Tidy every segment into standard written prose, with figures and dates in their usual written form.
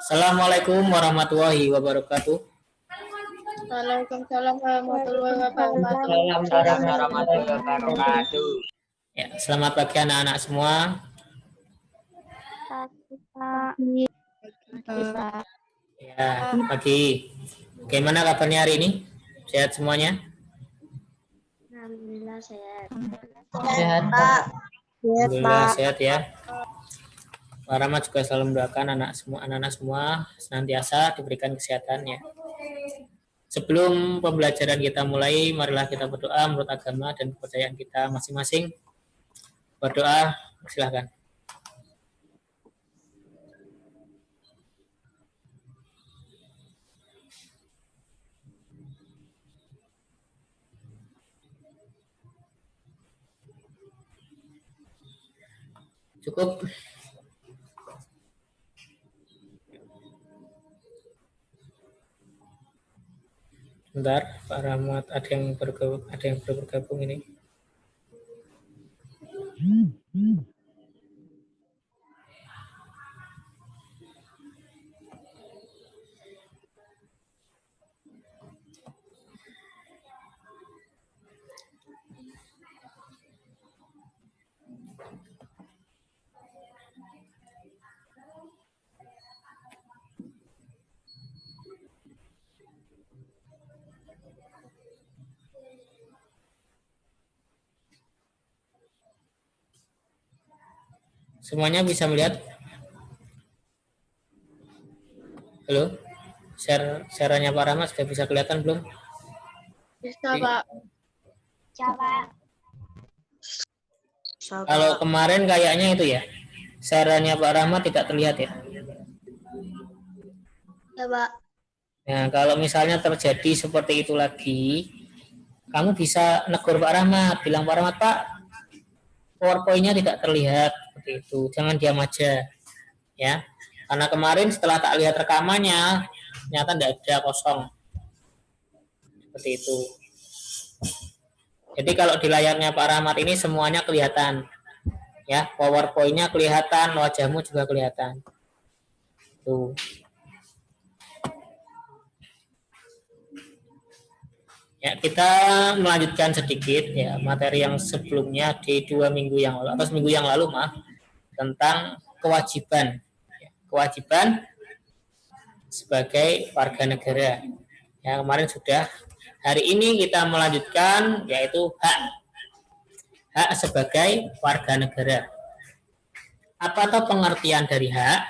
Assalamualaikum warahmatullahi wabarakatuh. Waalaikumsalam warahmatullahi wabarakatuh. Waalaikumsalam warahmatullahi wabarakatuh. Ya, selamat pagi anak-anak semua. Ya, pagi. Bagaimana kabarnya hari ini? Sehat semuanya? Alhamdulillah sehat. Sehat, Pak. Alhamdulillah sehat ya. Pak Rahmat juga selalu mendoakan anak-anak semua senantiasa diberikan kesehatan ya. Sebelum pembelajaran kita mulai, marilah kita berdoa menurut agama dan kepercayaan kita masing-masing. Berdoa, silakan. Cukup. Bentar, Pak Rahmat ada yang bergabung ini. Semuanya bisa melihat? Halo? Share-nya Pak Rahmat sudah bisa kelihatan belum? Bisa, Pak. Coba. Kalau kemarin kayaknya itu ya, share-nya Pak Rahmat tidak terlihat ya. Ya, Pak. Nah, kalau misalnya terjadi seperti itu lagi, kamu bisa negur Pak Rahmat, bilang Pak Rahmat, Pak, PowerPoint-nya tidak terlihat seperti itu. Jangan diam aja. Ya. Karena kemarin setelah tak lihat rekamannya, ternyata tidak ada, kosong. Seperti itu. Jadi kalau di layarnya Pak Rahmat ini semuanya kelihatan. Ya, PowerPoint-nya kelihatan, wajahmu juga kelihatan. Tuh. Ya, kita melanjutkan sedikit ya materi yang sebelumnya di 2 minggu yang lalu atau seminggu yang lalu tentang kewajiban sebagai warga negara. Ya, kemarin sudah. Hari ini kita melanjutkan yaitu hak sebagai warga negara. Apa tuh pengertian dari hak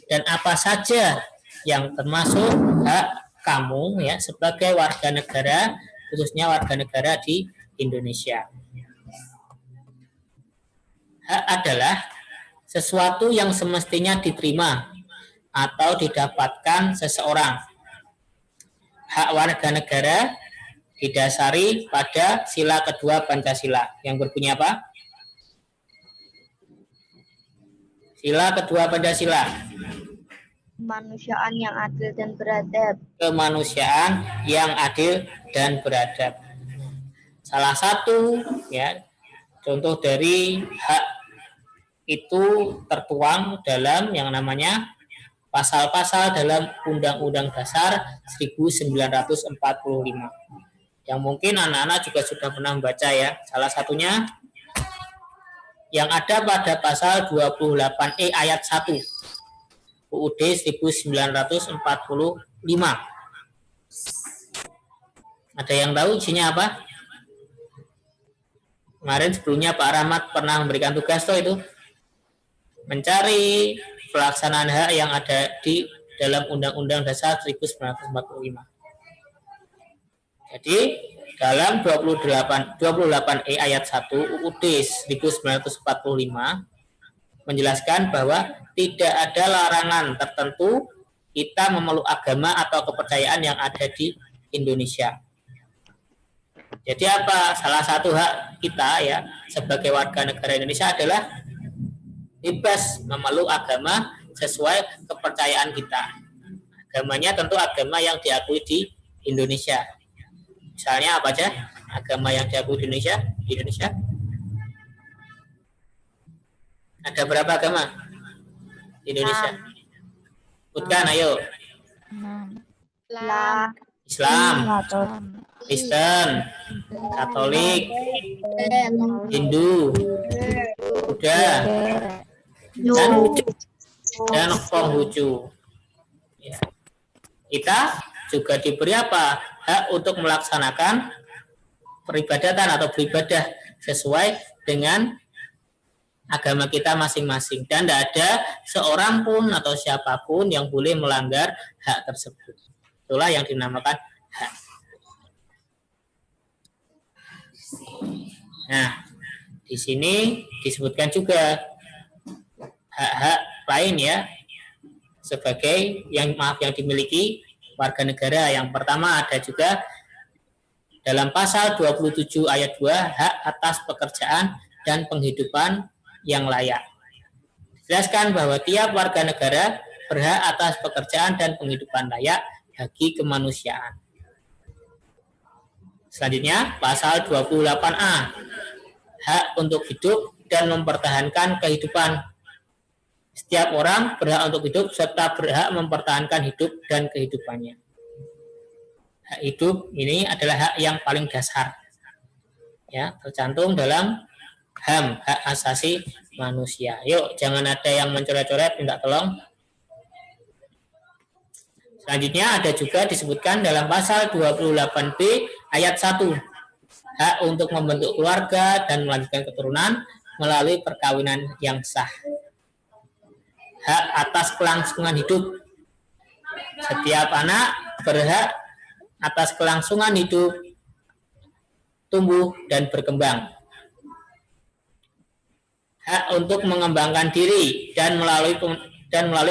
dan apa saja yang termasuk hak kamu ya sebagai warga negara, khususnya warga negara di Indonesia. Hak adalah sesuatu yang semestinya diterima atau didapatkan seseorang. Hak warga negara didasari pada sila kedua Pancasila yang berbunyi apa? Sila kedua Pancasila. Kemanusiaan yang adil dan beradab. Kemanusiaan yang adil dan beradab. Salah satu ya contoh dari hak itu tertuang dalam yang namanya pasal-pasal dalam Undang-Undang Dasar 1945. Yang mungkin anak-anak juga sudah pernah membaca ya. Salah satunya yang ada pada pasal 28E ayat 1 UUD 1945. Ada yang tahu isinya apa? Kemarin sebelumnya Pak Rahmat pernah memberikan tugas itu mencari pelaksanaan hak yang ada di dalam Undang-Undang Dasar 1945. Jadi dalam 28E ayat 1 UUD 1945 menjelaskan bahwa tidak ada larangan tertentu kita memeluk agama atau kepercayaan yang ada di Indonesia. Jadi apa? Salah satu hak kita ya sebagai warga negara Indonesia adalah bebas memeluk agama sesuai kepercayaan kita. Agamanya tentu agama yang diakui di Indonesia. Misalnya apa aja agama yang diakui di Indonesia? Di Indonesia ada berapa agama di Indonesia? Sebutkan, ayo. Islam, Islam, Kristen, Katolik, Hindu, Buddha, dan Konghucu. Ya. Kita juga diberi apa? Hak untuk melaksanakan peribadatan atau beribadah sesuai dengan agama kita masing-masing, dan tidak ada seorang pun atau siapapun yang boleh melanggar hak tersebut. Itulah yang dinamakan hak. Nah, di sini disebutkan juga hak-hak lain ya, sebagai yang dimiliki warga negara. Yang pertama ada juga dalam pasal 27 ayat 2, hak atas pekerjaan dan penghidupan yang layak. Jelaskan bahwa tiap warga negara berhak atas pekerjaan dan penghidupan layak bagi kemanusiaan. Selanjutnya, pasal 28A, hak untuk hidup dan mempertahankan kehidupan. Setiap orang berhak untuk hidup serta berhak mempertahankan hidup dan kehidupannya. Hak hidup ini adalah hak yang paling dasar, ya, tercantum dalam HAM, hak asasi manusia. Yuk, jangan ada yang mencoret-coret, minta tolong. Selanjutnya ada juga disebutkan dalam pasal 28B ayat 1, hak untuk membentuk keluarga dan melanjutkan keturunan melalui perkawinan yang sah. Hak atas kelangsungan hidup. Setiap anak berhak atas kelangsungan hidup, tumbuh dan berkembang. Hak untuk mengembangkan diri dan melalui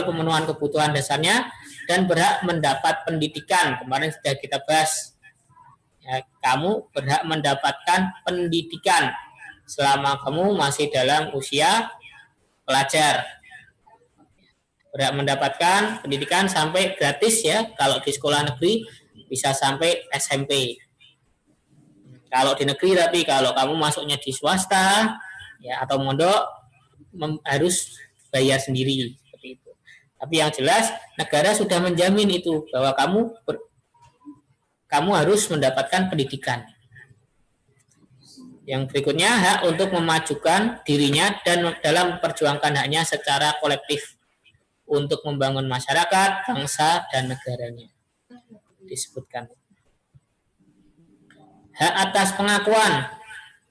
pemenuhan kebutuhan dasarnya, dan berhak mendapat pendidikan. Kemarin sudah kita bahas. Ya, kamu berhak mendapatkan pendidikan selama kamu masih dalam usia pelajar. Berhak mendapatkan pendidikan sampai gratis ya. Kalau di sekolah negeri bisa sampai SMP. Kalau di negeri, tapi kalau kamu masuknya di swasta ya atau mondok harus bayar sendiri seperti itu. Tapi yang jelas negara sudah menjamin itu bahwa kamu harus mendapatkan pendidikan. Yang berikutnya, hak untuk memajukan dirinya dan dalam memperjuangkan haknya secara kolektif untuk membangun masyarakat, bangsa dan negaranya. Disebutkan. Hak atas pengakuan,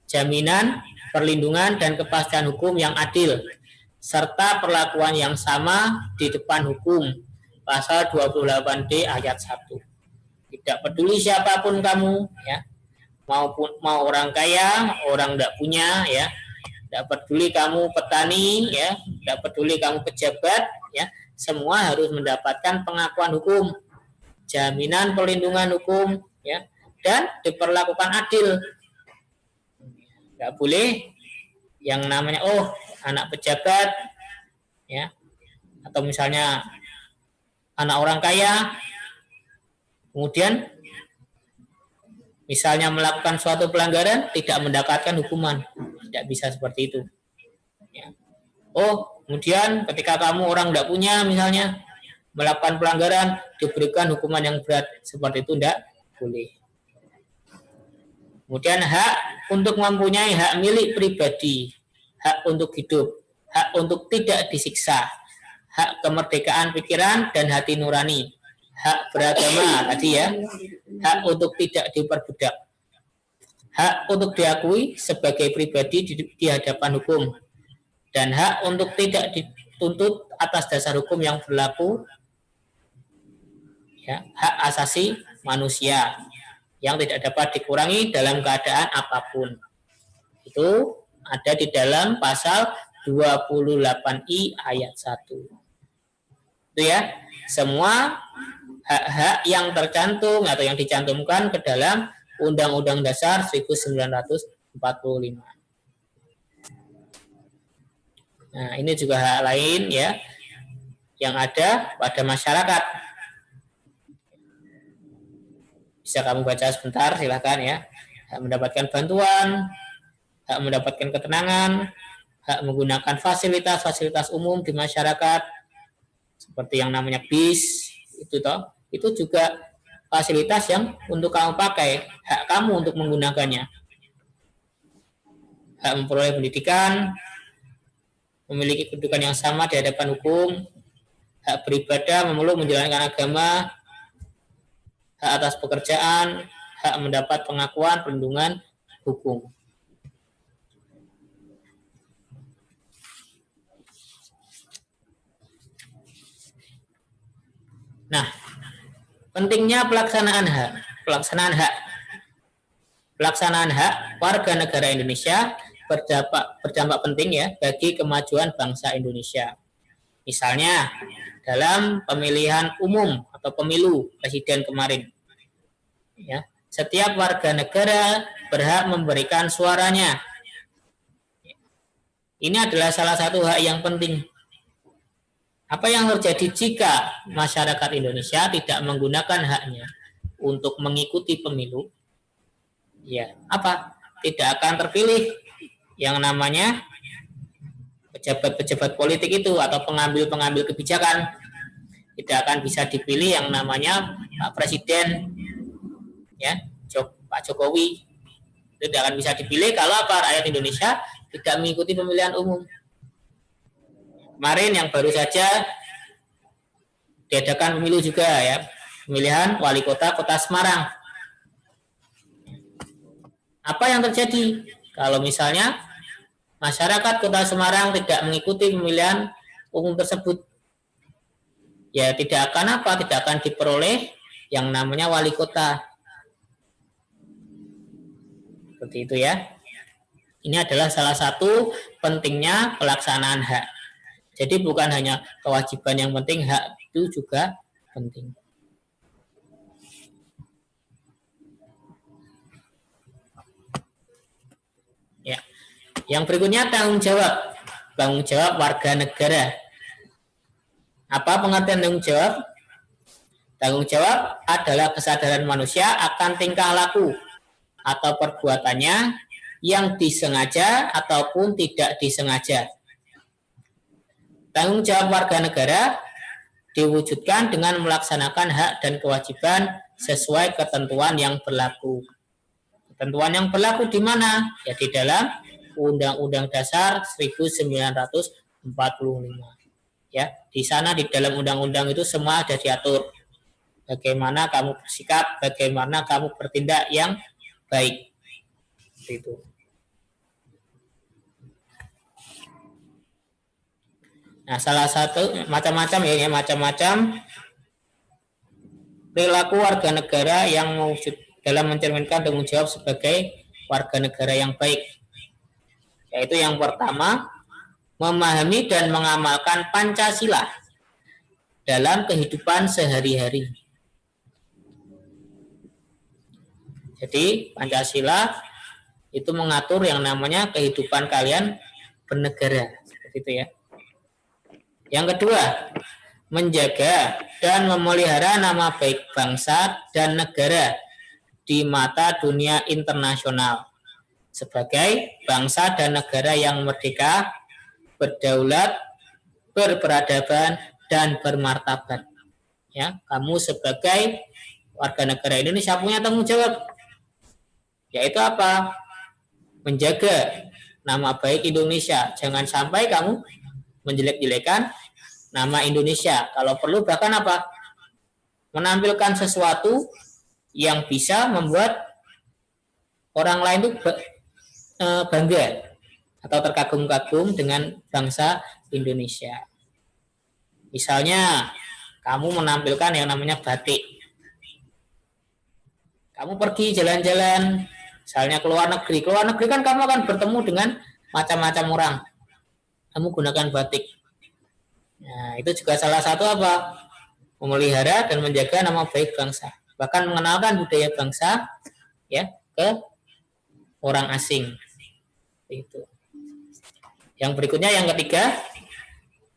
jaminan, perlindungan dan kepastian hukum yang adil serta perlakuan yang sama di depan hukum. Pasal 28D ayat 1. Tidak peduli siapapun kamu ya. Mau orang kaya, orang tidak punya ya. Tidak peduli kamu petani ya, tidak peduli kamu pejabat ya. Semua harus mendapatkan pengakuan hukum, jaminan perlindungan hukum ya, dan diperlakukan adil. Nggak boleh yang namanya anak pejabat ya, atau misalnya anak orang kaya kemudian misalnya melakukan suatu pelanggaran tidak mendapatkan hukuman. Tidak bisa seperti itu ya. Kemudian ketika kamu orang tidak punya misalnya melakukan pelanggaran diberikan hukuman yang berat, seperti itu tidak boleh. Kemudian hak untuk mempunyai hak milik pribadi, hak untuk hidup, hak untuk tidak disiksa, hak kemerdekaan pikiran dan hati nurani, hak beragama tadi ya, hak untuk tidak diperbudak, hak untuk diakui sebagai pribadi di hadapan hukum, dan hak untuk tidak dituntut atas dasar hukum yang berlaku, ya, hak asasi manusia yang tidak dapat dikurangi dalam keadaan apapun. Itu ada di dalam pasal 28I ayat 1. Itu ya, semua hak-hak yang tercantum atau yang dicantumkan ke dalam Undang-Undang Dasar 1945. Nah, ini juga hak lain ya yang ada pada masyarakat. Bisa kamu baca sebentar, silakan ya. Hak mendapatkan bantuan, hak mendapatkan ketenangan, hak menggunakan fasilitas-fasilitas umum di masyarakat, seperti yang namanya bis, itu juga fasilitas yang untuk kamu pakai, hak kamu untuk menggunakannya. Hak memperoleh pendidikan, memiliki kedudukan yang sama di hadapan hukum, hak beribadah, memeluk, menjalankan agama, hak atas pekerjaan, hak mendapat pengakuan, perlindungan hukum. Nah, pentingnya pelaksanaan hak. Pelaksanaan hak warga negara Indonesia berdampak penting ya bagi kemajuan bangsa Indonesia. Misalnya dalam pemilihan umum atau pemilu presiden kemarin, ya, setiap warga negara berhak memberikan suaranya. Ini adalah salah satu hak yang penting. Apa yang terjadi jika masyarakat Indonesia tidak menggunakan haknya untuk mengikuti pemilu? Ya, apa? Tidak akan terpilih yang namanya pejabat-pejabat politik itu atau pengambil-pengambil kebijakan. Tidak akan bisa dipilih yang namanya Pak Presiden, ya, Pak Jokowi. Tidak akan bisa dipilih kalau apa? Rakyat Indonesia tidak mengikuti pemilihan umum. Kemarin yang baru saja diadakan pemilu juga ya, pemilihan wali kota Kota Semarang. Apa yang terjadi kalau misalnya masyarakat Kota Semarang tidak mengikuti pemilihan umum tersebut? Ya tidak akan tidak akan diperoleh yang namanya wali kota. Seperti itu ya. Ini adalah salah satu pentingnya pelaksanaan hak. Jadi bukan hanya kewajiban yang penting, hak itu juga penting. Ya. Yang berikutnya tanggung jawab. Tanggung jawab warga negara. Apa pengertian tanggung jawab? Tanggung jawab adalah kesadaran manusia akan tingkah laku atau perbuatannya yang disengaja ataupun tidak disengaja. Tanggung jawab warga negara diwujudkan dengan melaksanakan hak dan kewajiban sesuai ketentuan yang berlaku. Ketentuan yang berlaku di mana? Ya di dalam Undang-Undang Dasar 1945. Ya, di sana di dalam undang-undang itu semua ada diatur. Bagaimana kamu bersikap, bagaimana kamu bertindak yang baik. Itu. Nah, salah satu macam-macam perilaku warga negara yang mewujud dalam mencerminkan tanggung jawab sebagai warga negara yang baik. Yaitu yang pertama, memahami dan mengamalkan Pancasila dalam kehidupan sehari-hari. Jadi, Pancasila itu mengatur yang namanya kehidupan kalian bernegara. Seperti itu ya. Yang kedua, menjaga dan memelihara nama baik bangsa dan negara di mata dunia internasional sebagai bangsa dan negara yang merdeka, berdaulat, berperadaban, dan bermartabat. Ya, kamu sebagai warga negara Indonesia punya tanggung jawab, yaitu apa? Menjaga nama baik Indonesia. Jangan sampai kamu menjelek-jelekan nama Indonesia. Kalau perlu bahkan apa? Menampilkan sesuatu yang bisa membuat orang lain itu bangga atau terkagum-kagum dengan bangsa Indonesia. Misalnya, kamu menampilkan yang namanya batik. Kamu pergi jalan-jalan, misalnya ke luar negeri. Ke luar negeri kan kamu akan bertemu dengan macam-macam orang. Kamu gunakan batik. Nah, itu juga salah satu apa? Memelihara dan menjaga nama baik bangsa. Bahkan mengenalkan budaya bangsa ya ke orang asing. Itu. Yang berikutnya yang ketiga,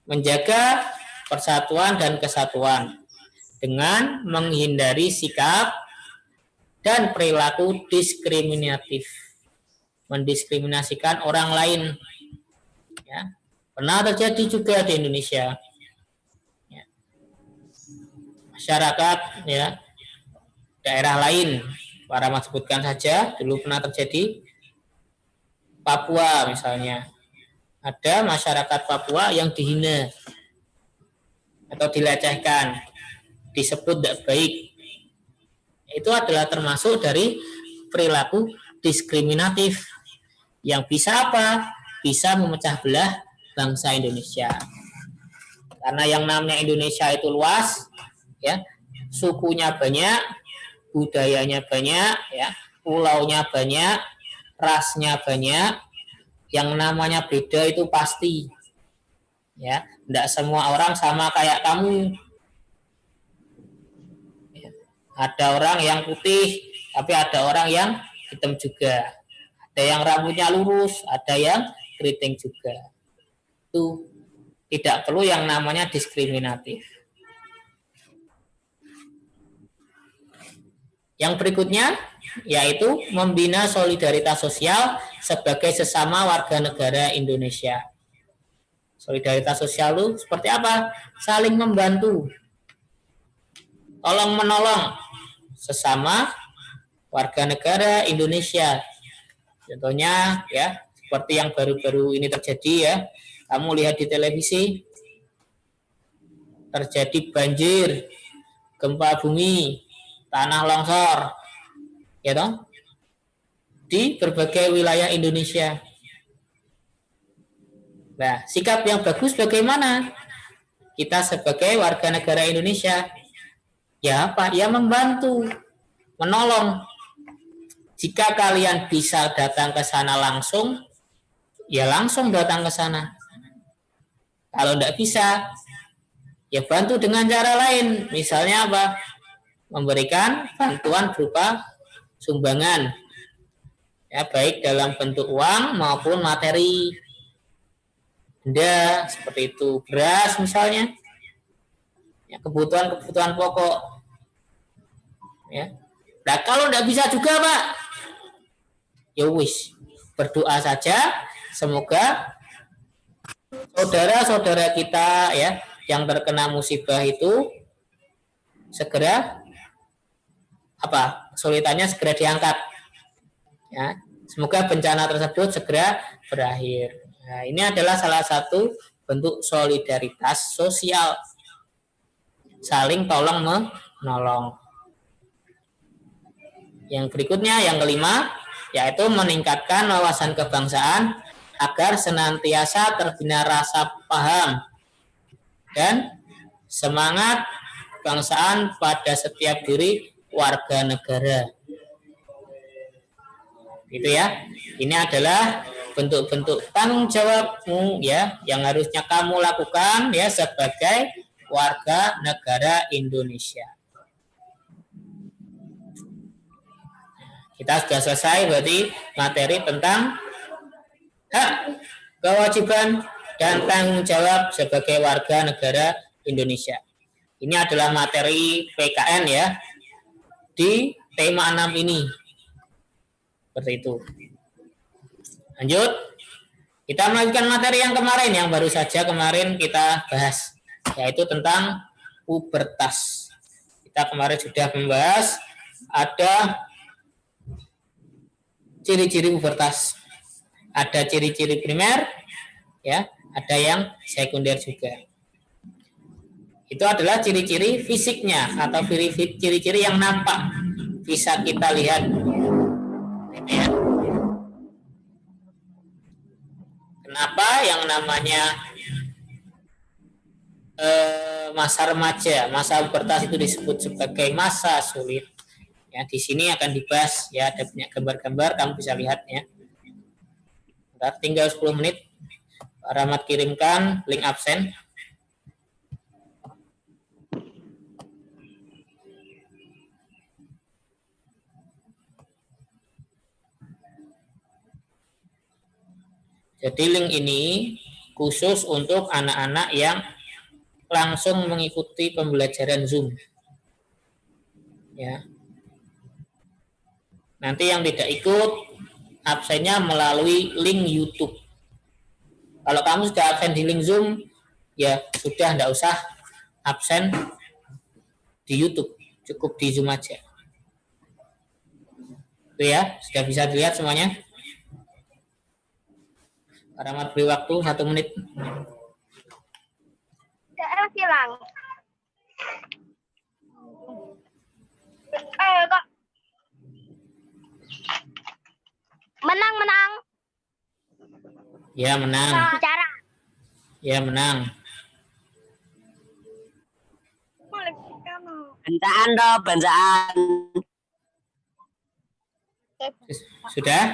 menjaga persatuan dan kesatuan dengan menghindari sikap dan perilaku diskriminatif, mendiskriminasikan orang lain. Ya, pernah terjadi juga di Indonesia. Ya. masyarakat ya daerah lain. Para sebutkan saja, dulu pernah terjadi Papua misalnya. Ada masyarakat Papua yang dihina atau dilecehkan, disebut tidak baik. Itu adalah termasuk dari perilaku diskriminatif yang bisa apa? Bisa memecah belah bangsa Indonesia. Karena yang namanya Indonesia itu luas, ya, sukunya banyak, budayanya banyak, ya, pulaunya banyak, rasnya banyak. Yang namanya beda itu pasti, ya, tidak semua orang sama kayak kamu. Ya. Ada orang yang putih, tapi ada orang yang hitam juga. Ada yang rambutnya lurus, ada yang keriting juga. Itu tidak perlu yang namanya diskriminatif. Yang berikutnya yaitu membina solidaritas sosial sebagai sesama warga negara Indonesia. Solidaritas sosial itu seperti apa? Saling membantu, tolong menolong sesama warga negara Indonesia. Contohnya ya seperti yang baru-baru ini terjadi ya, kamu lihat di televisi terjadi banjir, gempa bumi, tanah longsor, ya toh, di berbagai wilayah Indonesia. Nah, sikap yang bagus bagaimana? Kita sebagai warga negara Indonesia, ya apa? Ya membantu, menolong. Jika kalian bisa datang ke sana langsung, ya langsung datang ke sana. Kalau tidak bisa, ya bantu dengan cara lain. Misalnya apa? Memberikan bantuan berupa sumbangan, ya baik dalam bentuk uang maupun materi, benda seperti itu, beras misalnya, ya, kebutuhan pokok. Ya. Nah kalau tidak bisa juga Pak, ya wis berdoa saja, semoga saudara-saudara kita ya yang terkena musibah itu segera apa kesulitannya segera diangkat, ya semoga bencana tersebut segera berakhir. Nah, ini adalah salah satu bentuk solidaritas sosial, saling tolong menolong. Yang berikutnya, yang kelima, yaitu meningkatkan wawasan kebangsaan agar senantiasa terbina rasa paham dan semangat kebangsaan pada setiap diri warga negara. Gitu ya. Ini adalah bentuk-bentuk tanggung jawabmu ya yang harusnya kamu lakukan ya sebagai warga negara Indonesia. Kita sudah selesai berarti materi tentang hak, kewajiban dan tanggung jawab sebagai warga negara Indonesia. Ini adalah materi PKN ya di tema 6 ini. Seperti itu. Lanjut. Kita melanjutkan materi yang kemarin, yang baru saja kemarin kita bahas, yaitu tentang pubertas. Kita kemarin sudah membahas ada ciri-ciri pubertas. Ada ciri-ciri primer, ya, ada yang sekunder juga. Itu adalah ciri-ciri fisiknya atau ciri-ciri yang nampak bisa kita lihat. Ya. Kenapa yang namanya masa remaja, masa pubertas itu disebut sebagai masa sulit? Ya, di sini akan dibahas ya, ada banyak gambar-gambar, kamu bisa lihat ya. Bentar, tinggal 10 menit. Pak Rahmat kirimkan link absen. Jadi link ini khusus untuk anak-anak yang langsung mengikuti pembelajaran Zoom. Ya. Nanti yang tidak ikut absennya melalui link YouTube. Kalau kamu sudah absen di link Zoom, ya sudah, tidak usah absen di YouTube, cukup di Zoom aja. Itu ya, sudah bisa dilihat semuanya. Pak Rahmat beri waktu 1 menit. Daerah hilang. Kok. Menang. Ya, menang. Bicara. Ya, menang. Bancaan toh, bancaan. Sudah?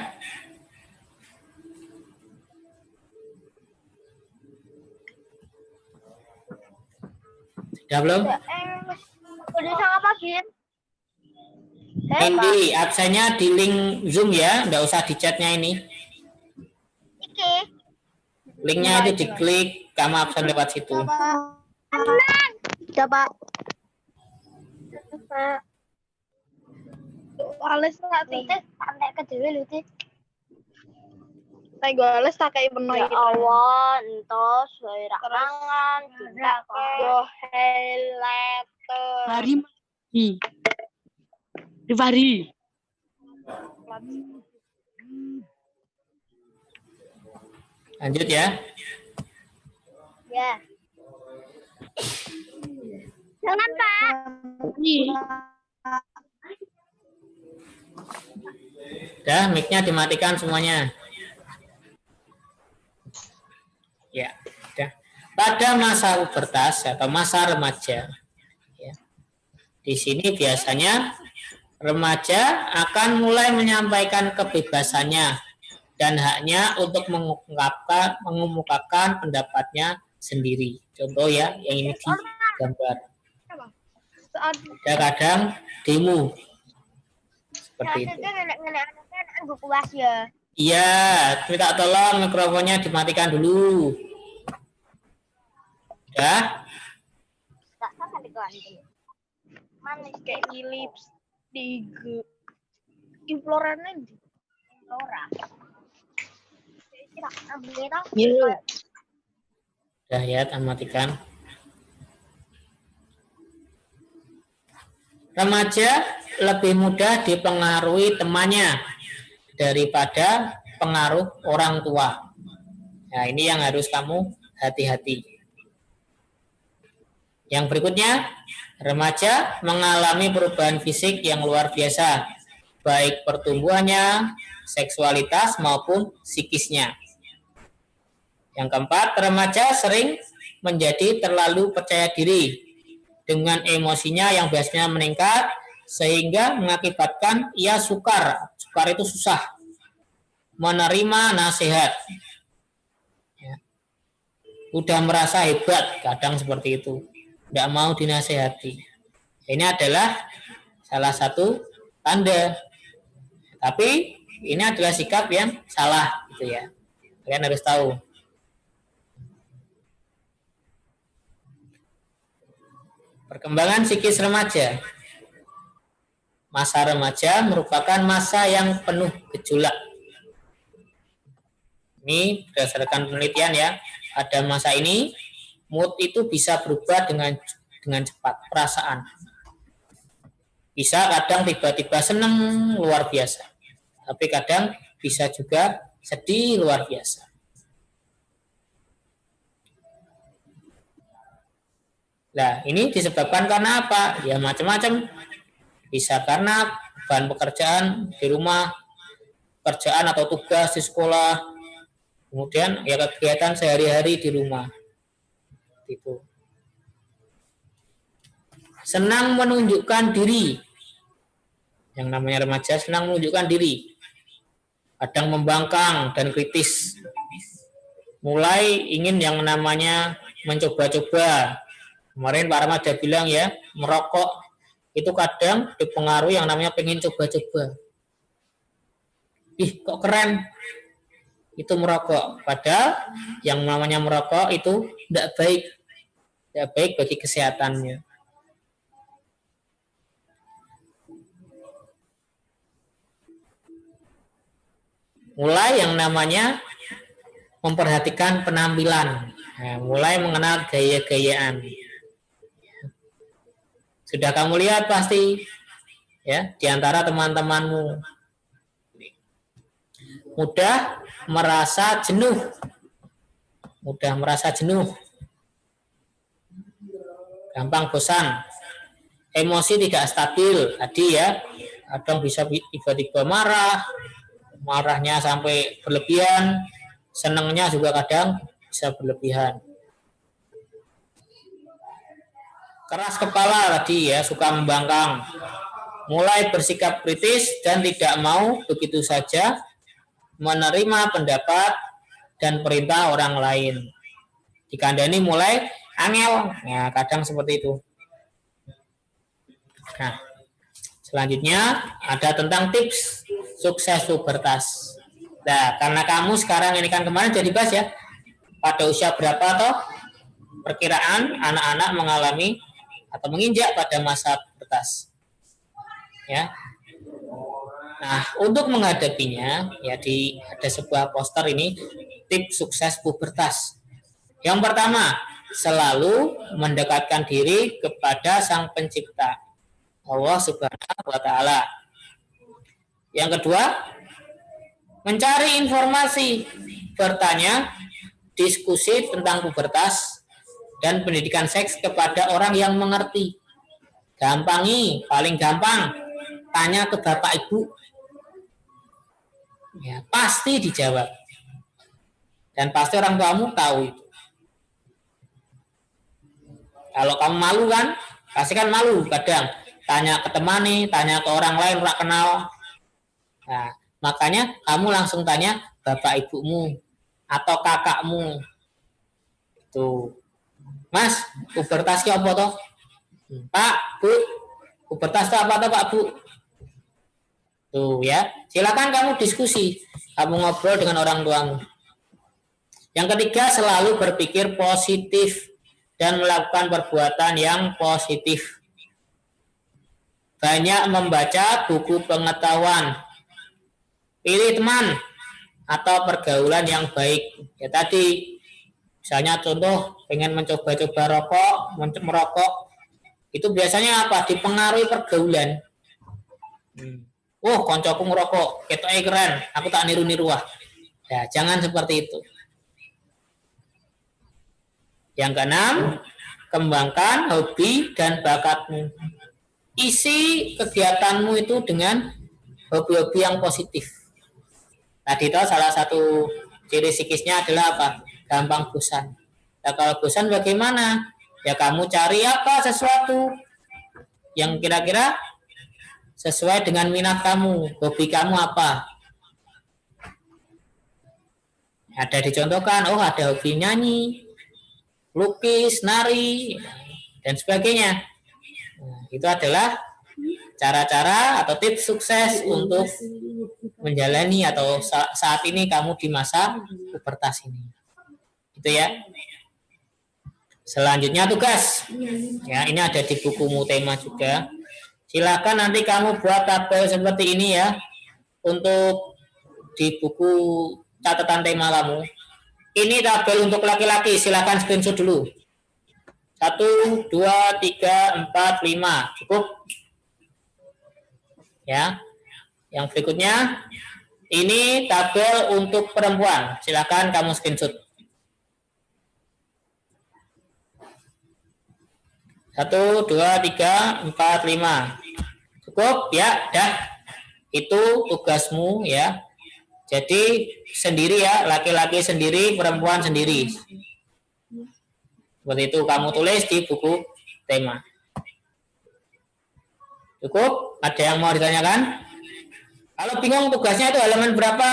Sudah belum? Udah sama apa, Bin? Ini absennya di link Zoom ya, nggak usah di chatnya ini. Iki. Linknya itu diklik, kamu absen lewat situ. Coba. Ales Lute, santai ke dewe Lute. Saya gue ales tak kayak bener. Ya Allah, entos, rak mangan, Yo letter. Hari Rifari. Lanjut ya. Ya. Jangan, Pak. Udah, mic-nya dimatikan semuanya. Ya, udah. Pada masa pubertas atau masa remaja, ya, di sini biasanya remaja akan mulai menyampaikan kebebasannya dan haknya untuk mengemukakan pendapatnya sendiri. Contoh ya, yang ini di gambar. Ada kadang demo seperti itu. Nenek-nenek gue kuas ya. Iya, minta tolong mikrofonnya dimatikan dulu. Ya. Tak sama di kelanjut. Manis Kayak lips di implorannya di Flora. Kita ambil itu. Iya. Udah ya, matikan. Remaja lebih mudah dipengaruhi temannya daripada pengaruh orang tua. Nah, ini yang harus kamu hati-hati. Yang berikutnya, remaja mengalami perubahan fisik yang luar biasa, baik pertumbuhannya, seksualitas maupun psikisnya. Yang keempat, remaja sering menjadi terlalu percaya diri dengan emosinya yang biasanya meningkat sehingga mengakibatkan ia sukar itu susah menerima nasihat. Ya. Udah merasa hebat, kadang seperti itu, tidak mau dinasehati. Ini adalah salah satu tanda. Tapi ini adalah sikap yang salah, gitu ya. Kalian harus tahu. Perkembangan psikis remaja. Masa remaja merupakan masa yang penuh gejolak. Ini berdasarkan penelitian ya. Pada masa ini, mood itu bisa berubah dengan cepat, perasaan. Bisa kadang tiba-tiba senang luar biasa. Tapi kadang bisa juga sedih luar biasa. Nah, ini disebabkan karena apa? Ya macam-macam. Bisa karena bahan pekerjaan di rumah, pekerjaan atau tugas di sekolah, kemudian ya kegiatan sehari-hari di rumah. Itu. Senang menunjukkan diri. Yang namanya remaja senang menunjukkan diri. Kadang membangkang dan kritis. Mulai ingin yang namanya mencoba-coba. Kemarin Pak Rahmat sudah bilang ya, merokok itu kadang dipengaruhi yang namanya pengen coba-coba. Ih, kok keren. Itu merokok. Padahal yang namanya merokok itu tidak baik. Tidak baik bagi kesehatannya. Mulai yang namanya memperhatikan penampilan. Nah, mulai mengenal gaya-gayaan. Sudah kamu lihat pasti ya di antara teman-temanmu. Mudah merasa jenuh. Mudah merasa jenuh. Gampang bosan. Emosi tidak stabil. Tadi ya, kadang bisa tiba-tiba marah. Marahnya sampai berlebihan. Senangnya juga kadang bisa berlebihan. Keras kepala tadi ya, suka membangkang. Mulai bersikap kritis dan tidak mau begitu saja menerima pendapat dan perintah orang lain. Dikandani mulai angel. Nah, kadang seperti itu. Nah, selanjutnya ada tentang tips sukses pubertas. Nah, karena kamu sekarang ini kan kemarin jadi bahas ya, pada usia berapa toh perkiraan anak-anak mengalami atau menginjak pada masa pubertas. Ya. Nah, untuk menghadapinya, ya ada sebuah poster ini, tips sukses pubertas. Yang pertama, selalu mendekatkan diri kepada Sang Pencipta, Allah Subhanahu wa Ta'ala. Yang kedua, mencari informasi, bertanya, diskusi tentang pubertas dan pendidikan seks kepada orang yang mengerti. Gampangi, paling gampang, tanya ke bapak ibu. Ya, pasti dijawab. Dan pasti orang tuamu tahu itu. Kalau kamu malu kan, pasti kan malu kadang. Tanya ke teman nih, tanya ke orang lain tak kenal. Nah, makanya kamu langsung tanya bapak ibumu atau kakakmu. Tuh. Mas, pubertas ki apa toh? Pak, Bu, pubertas itu apa toh Pak, Bu? Tuh ya, silakan kamu diskusi, kamu ngobrol dengan orang tuamu. Yang ketiga, selalu berpikir positif dan melakukan perbuatan yang positif. Banyak membaca buku pengetahuan. Pilih teman atau pergaulan yang baik. Ya tadi, misalnya contoh pengen mencoba-coba merokok, itu biasanya apa? Dipengaruhi pergaulan. Koncoku ngerokok, ketoknya keren, aku tak niru-niru wah. Ya, jangan seperti itu. Yang keenam, kembangkan hobi dan bakatmu. Isi kegiatanmu itu dengan hobi-hobi yang positif. Tadi itu salah satu ciri psikisnya adalah apa? Gampang bosan. Nah, kalau bosan bagaimana? Ya kamu cari apa sesuatu yang kira-kira sesuai dengan minat kamu, hobi kamu apa? Ada dicontohkan, ada hobi nyanyi, lukis, nari, dan sebagainya. Nah, itu adalah cara-cara atau tips sukses untuk menjalani atau saat ini kamu di masa pubertas ini. Itu ya. Selanjutnya tugas. Ya, ini ada di bukumu tema juga. Silakan nanti kamu buat tabel seperti ini ya untuk di buku catatan tema kamu. Ini tabel untuk laki-laki, silakan screenshot dulu. 1, 2, 3, 4, 5, cukup. Ya. Yang berikutnya ini tabel untuk perempuan, silakan kamu screenshot. 1, 2, 3, 4, 5. Cukup ya, dah. Itu tugasmu ya. Jadi sendiri ya, laki-laki sendiri, perempuan sendiri. Seperti itu kamu tulis di buku tema. Cukup? Ada yang mau ditanyakan? Kalau bingung tugasnya itu halaman berapa?